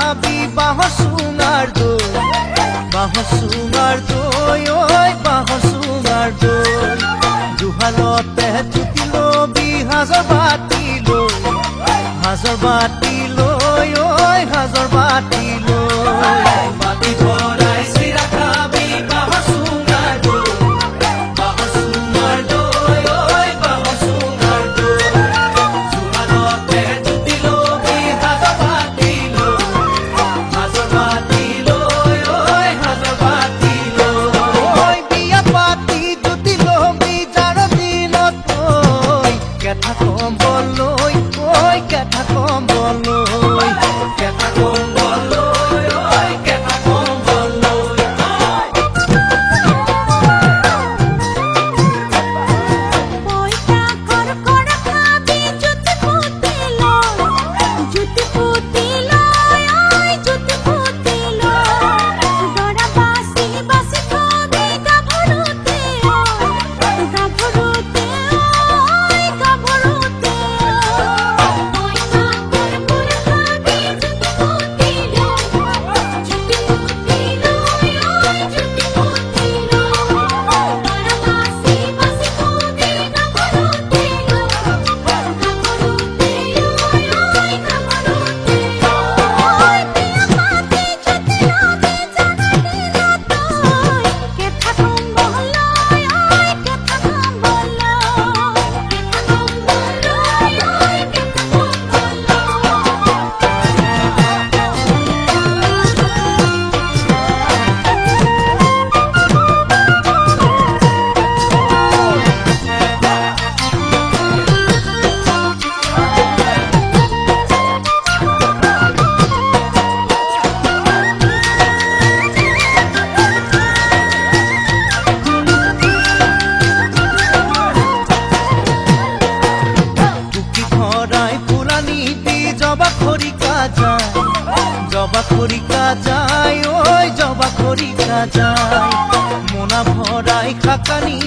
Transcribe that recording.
খাবি বাহসুঙার দই, বাহসুঙার দই, ওই বাহসুঙার দই। জুহালতে জুতি লবি হাজৰ বাতি লৈ, হাজৰ বাতি লৈ, ওই হাজৰ বাতি লৈ। বাতি ভৰাই চিৰা খাবি বাহসুঙাৰ দই, বাহসুঙার দই, ওই বাহসুঙার দই। জুহালতে জুতি লবি হাজৰ বাতি লৈ, হাজৰ বাতি লৈ, ওই হাজৰ বাতি লৈ। ওই বিয়া পাতি জুতি লবি যাৰ দিনত তই, কেথা কম্বল লৈ, ওই কেথা কম্বল লৈ, কেথা কম্বল লৈ, ওই কেথা কম্বল লৈ। পইতা কড়কড়া খাবি জুতি পুতি লয়, জুতি পুতি লয়, ওই জুতি পুতি লয়। দরা বাসি বাসি খাবি গাভরুতে, গাভরুতে, ওই গাভরুতে। পইতা কড়কড়া খাবি জুতি পুতি লয়, জুতি পুতি লয়, ওই জুতি পুতি লয়। দরা বাসি বাসি খাবি গাভরুতে, গাভরুতে, ওই গাভরুতে। ওই বিয়া পাতি জুতি লবি যার দিনত তই, কেথা কম্বল লয়, ওই কেথা কম্বল লয়, কেথা কম্বল লয়, ওই কেথা কম্বল টুকি ভৰাই ফুলানি দি জবা খৰিকা যায়, জবা খৰিকা যায়, ওই জবা খৰিকা যায়। মোনা ভৰাই খাকানি